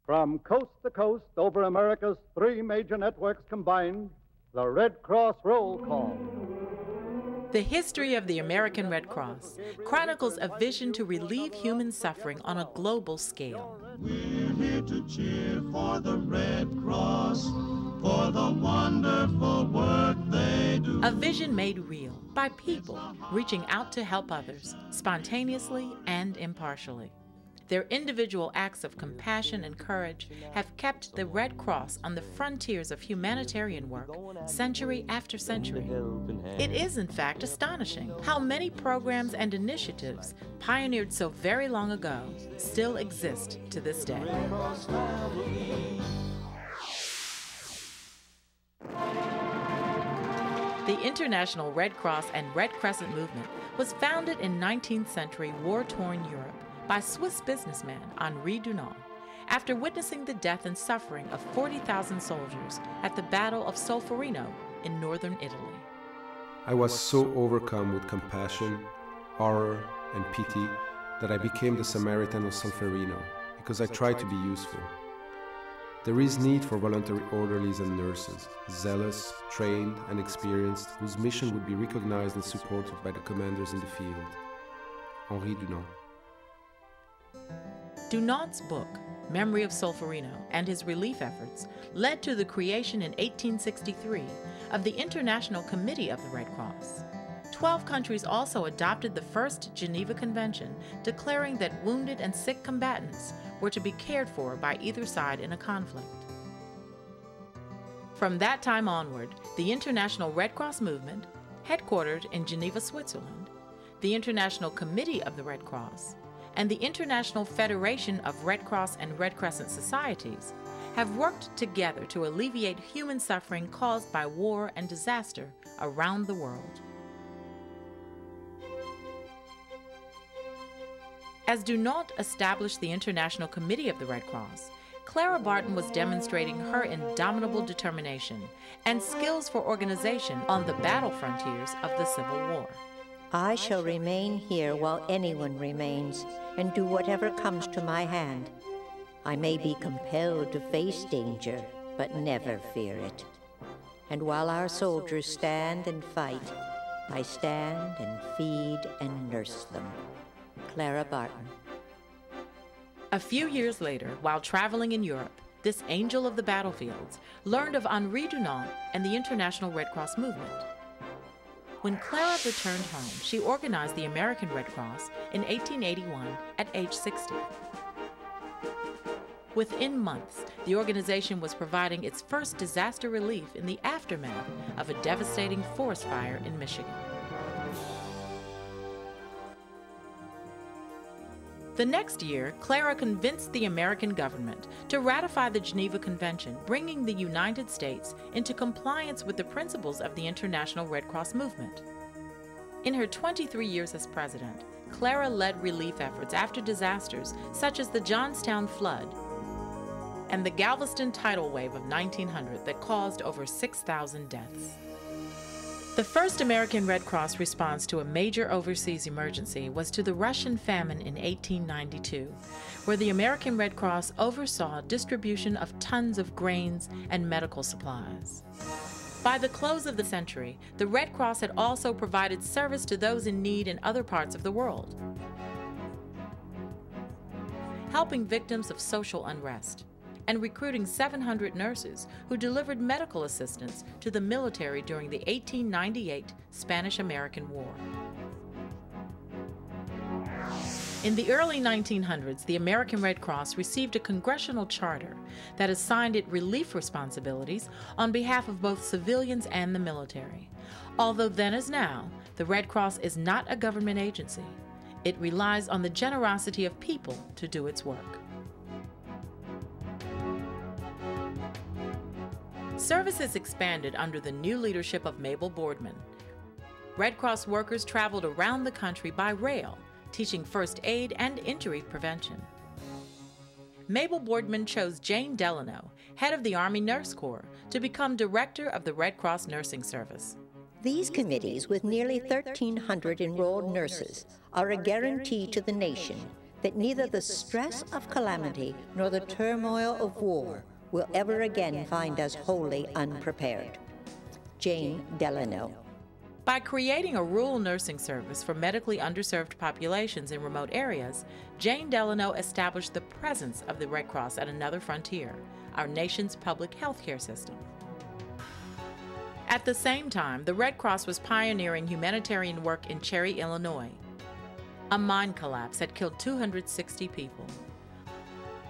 From coast to coast over America's three major networks combined, the Red Cross Roll Call. The history of the American Red Cross chronicles a vision to relieve human suffering on a global scale. We're here to cheer for the Red Cross, for the wonderful work they do. A vision made real by people reaching out to help others, spontaneously and impartially. Their individual acts of compassion and courage have kept the Red Cross on the frontiers of humanitarian work century after century. It is, in fact, astonishing how many programs and initiatives pioneered so very long ago still exist to this day. The International Red Cross and Red Crescent movement was founded in 19th century war-torn Europe by Swiss businessman Henri Dunant after witnessing the death and suffering of 40,000 soldiers at the Battle of Solferino in northern Italy. I was so overcome with compassion, horror, and pity that I became the Samaritan of Solferino because I tried to be useful. There is need for voluntary orderlies and nurses, zealous, trained, and experienced, whose mission would be recognized and supported by the commanders in the field. Henri Dunant. Dunant's book, Memory of Solferino, and his relief efforts led to the creation in 1863 of the International Committee of the Red Cross. 12 countries also adopted the first Geneva Convention, declaring that wounded and sick combatants were to be cared for by either side in a conflict. From that time onward, the International Red Cross movement, headquartered in Geneva, Switzerland, the International Committee of the Red Cross, and the International Federation of Red Cross and Red Crescent Societies have worked together to alleviate human suffering caused by war and disaster around the world. As Dunant established the International Committee of the Red Cross, Clara Barton was demonstrating her indomitable determination and skills for organization on the battle frontiers of the Civil War. I shall remain here while anyone remains, and do whatever comes to my hand. I may be compelled to face danger, but never fear it. And while our soldiers stand and fight, I stand and feed and nurse them. Clara Barton. A few years later, while traveling in Europe, this angel of the battlefields learned of Henri Dunant and the International Red Cross movement. When Clara returned home, she organized the American Red Cross in 1881 at age 60. Within months, the organization was providing its first disaster relief in the aftermath of a devastating forest fire in Michigan. The next year, Clara convinced the American government to ratify the Geneva Convention, bringing the United States into compliance with the principles of the International Red Cross movement. In her 23 years as president, Clara led relief efforts after disasters such as the Johnstown flood and the Galveston tidal wave of 1900 that caused over 6,000 deaths. The first American Red Cross response to a major overseas emergency was to the Russian famine in 1892, where the American Red Cross oversaw distribution of tons of grains and medical supplies. By the close of the century, the Red Cross had also provided service to those in need in other parts of the world, helping victims of social unrest, and recruiting 700 nurses who delivered medical assistance to the military during the 1898 Spanish-American War. In the early 1900s, the American Red Cross received a congressional charter that assigned it relief responsibilities on behalf of both civilians and the military. Although then as now, the Red Cross is not a government agency. It relies on the generosity of people to do its work. Services expanded under the new leadership of Mabel Boardman. Red Cross workers traveled around the country by rail, teaching first aid and injury prevention. Mabel Boardman chose Jane Delano, head of the Army Nurse Corps, to become director of the Red Cross Nursing Service. These committees, with nearly 1,300 enrolled nurses, are a guarantee to the nation that neither the stress of calamity nor the turmoil of war will ever again find us wholly unprepared. Jane Delano. By creating a rural nursing service for medically underserved populations in remote areas, Jane Delano established the presence of the Red Cross at another frontier, our nation's public health care system. At the same time, the Red Cross was pioneering humanitarian work in Cherry, Illinois. A mine collapse had killed 260 people.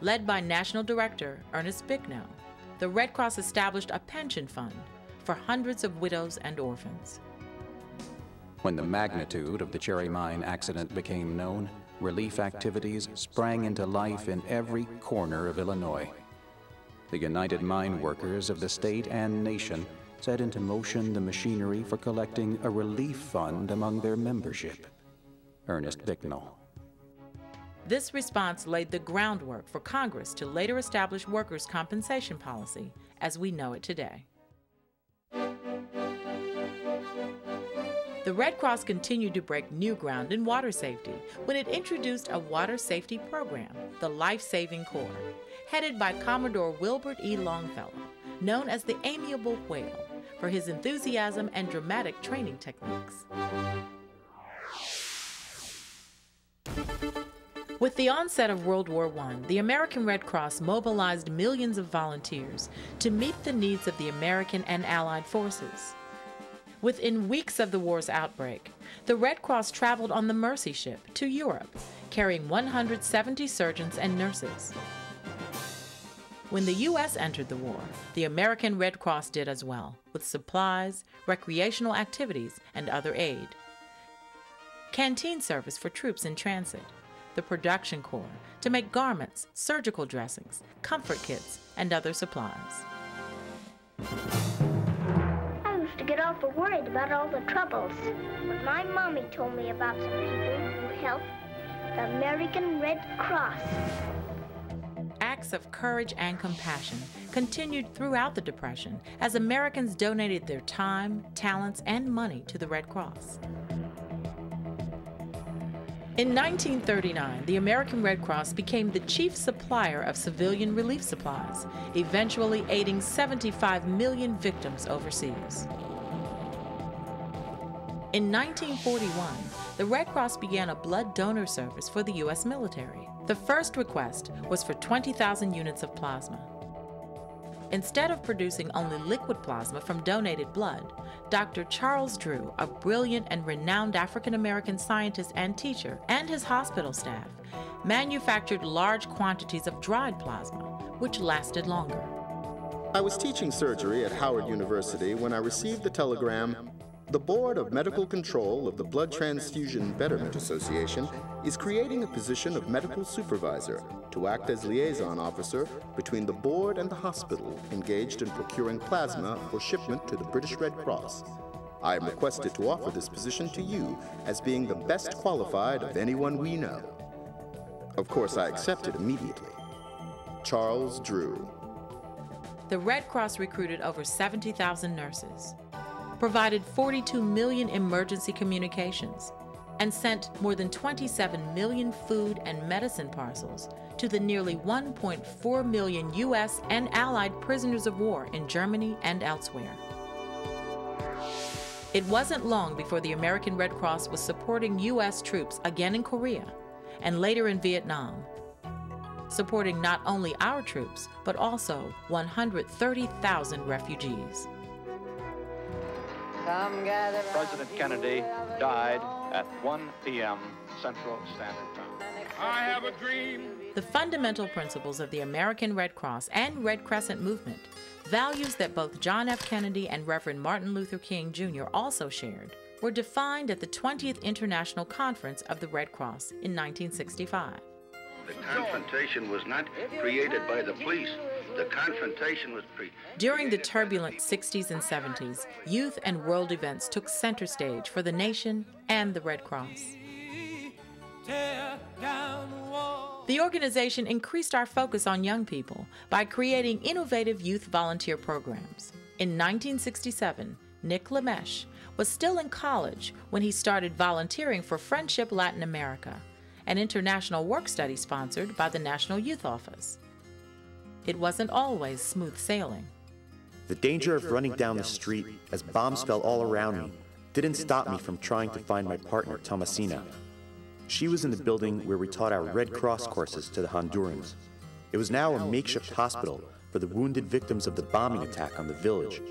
Led by National Director Ernest Bicknell, the Red Cross established a pension fund for hundreds of widows and orphans. When the magnitude of the Cherry Mine accident became known, relief activities sprang into life in every corner of Illinois. The United Mine Workers of the state and nation set into motion the machinery for collecting a relief fund among their membership. Ernest Bicknell. This response laid the groundwork for Congress to later establish workers' compensation policy as we know it today. The Red Cross continued to break new ground in water safety when it introduced a water safety program, the Life Saving Corps, headed by Commodore Wilbert E. Longfellow, known as the Amiable Whale, for his enthusiasm and dramatic training techniques. With the onset of World War I, the American Red Cross mobilized millions of volunteers to meet the needs of the American and Allied forces. Within weeks of the war's outbreak, the Red Cross traveled on the Mercy ship to Europe, carrying 170 surgeons and nurses. When the U.S. entered the war, the American Red Cross did as well, with supplies, recreational activities, and other aid. Canteen service for troops in transit, the production corps to make garments, surgical dressings, comfort kits, and other supplies. I used to get awful worried about all the troubles, but my mommy told me about some people who helped the American Red Cross. Acts of courage and compassion continued throughout the Depression as Americans donated their time, talents, and money to the Red Cross. In 1939, the American Red Cross became the chief supplier of civilian relief supplies, eventually aiding 75 million victims overseas. In 1941, the Red Cross began a blood donor service for the U.S. military. The first request was for 20,000 units of plasma. Instead of producing only liquid plasma from donated blood, Dr. Charles Drew, a brilliant and renowned African-American scientist and teacher, and his hospital staff, manufactured large quantities of dried plasma, which lasted longer. I was teaching surgery at Howard University when I received the telegram, "The Board of Medical Control of the Blood Transfusion Betterment Association is creating a position of medical supervisor to act as liaison officer between the board and the hospital engaged in procuring plasma for shipment to the British Red Cross. I am requested to offer this position to you as being the best qualified of anyone we know." Of course, I accepted immediately. Charles Drew. The Red Cross recruited over 70,000 nurses, provided 42 million emergency communications, and sent more than 27 million food and medicine parcels to the nearly 1.4 million U.S. and Allied prisoners of war in Germany and elsewhere. It wasn't long before the American Red Cross was supporting U.S. troops again in Korea and later in Vietnam, supporting not only our troops, but also 130,000 refugees. President Kennedy died at 1 p.m. Central Standard Time. I have a dream. The fundamental principles of the American Red Cross and Red Crescent movement, values that both John F. Kennedy and Reverend Martin Luther King Jr. also shared, were defined at the 20th International Conference of the Red Cross in 1965. The confrontation was not created by the police. The confrontation was During the turbulent 60s and 70s, youth and world events took center stage for the nation and the Red Cross. The organization increased our focus on young people by creating innovative youth volunteer programs. In 1967, Nick Lameche was still in college when he started volunteering for Friendship Latin America, an international work-study sponsored by the National Youth Office. It wasn't always smooth sailing. The danger of running down the street as bombs fell all around me didn't stop me from trying to find my partner, Thomasina. She was in the building where we taught our Red Cross courses to the Hondurans. It was now a makeshift hospital for the wounded victims of the bombing attack on the village.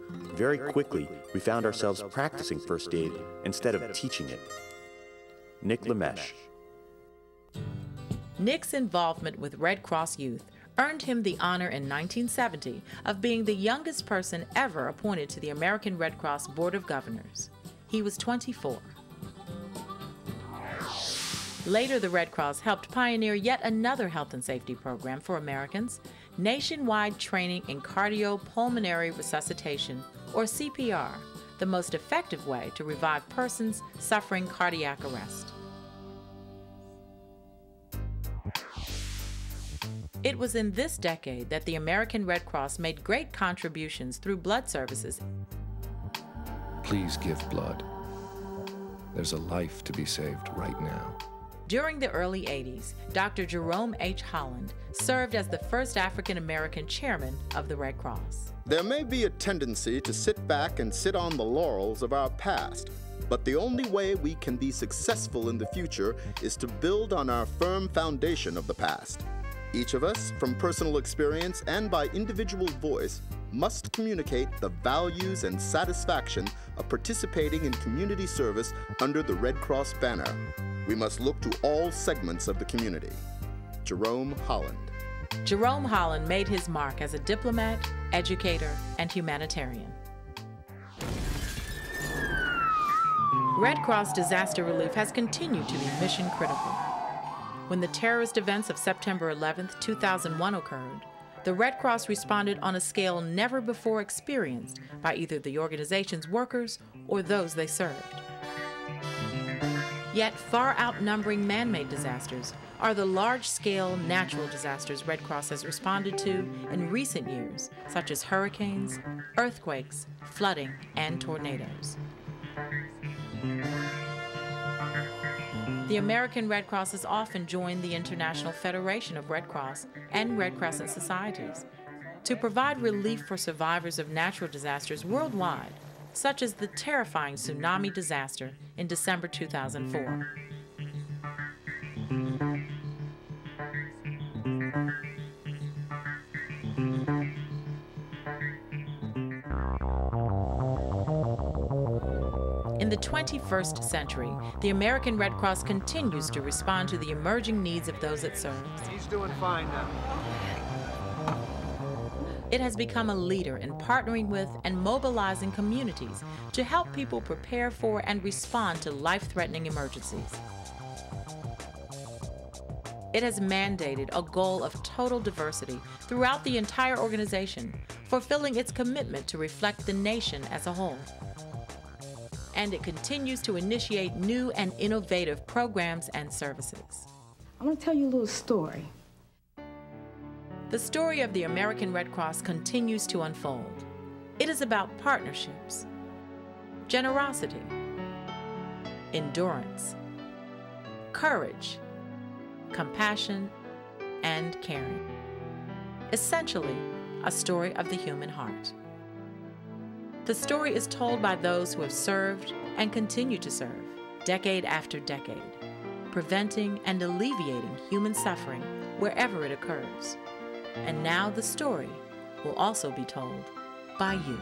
Very quickly, we found ourselves practicing first aid instead of teaching it. Nick Lamesh. Nick's involvement with Red Cross Youth earned him the honor in 1970 of being the youngest person ever appointed to the American Red Cross Board of Governors. He was 24. Later, the Red Cross helped pioneer yet another health and safety program for Americans, nationwide training in cardiopulmonary resuscitation, or CPR, the most effective way to revive persons suffering cardiac arrest. It was in this decade that the American Red Cross made great contributions through blood services. Please give blood. There's a life to be saved right now. During the early 80s, Dr. Jerome H. Holland served as the first African-American chairman of the Red Cross. There may be a tendency to sit back and sit on the laurels of our past, but the only way we can be successful in the future is to build on our firm foundation of the past. Each of us, from personal experience and by individual voice, must communicate the values and satisfaction of participating in community service under the Red Cross banner. We must look to all segments of the community. Jerome Holland. Jerome Holland made his mark as a diplomat, educator, and humanitarian. Red Cross disaster relief has continued to be mission critical. When the terrorist events of September 11, 2001 occurred, the Red Cross responded on a scale never before experienced by either the organization's workers or those they served. Yet far outnumbering man-made disasters are the large-scale natural disasters Red Cross has responded to in recent years, such as hurricanes, earthquakes, flooding, and tornadoes. The American Red Cross has often joined the International Federation of Red Cross and Red Crescent Societies to provide relief for survivors of natural disasters worldwide, such as the terrifying tsunami disaster in December 2004. In the 21st century, the American Red Cross continues to respond to the emerging needs of those it serves. He's doing fine now. It has become a leader in partnering with and mobilizing communities to help people prepare for and respond to life-threatening emergencies. It has mandated a goal of total diversity throughout the entire organization, fulfilling its commitment to reflect the nation as a whole. And it continues to initiate new and innovative programs and services. I want to tell you a little story. The story of the American Red Cross continues to unfold. It is about partnerships, generosity, endurance, courage, compassion, and caring. Essentially, a story of the human heart. The story is told by those who have served and continue to serve, decade after decade, preventing and alleviating human suffering wherever it occurs. And now the story will also be told by you.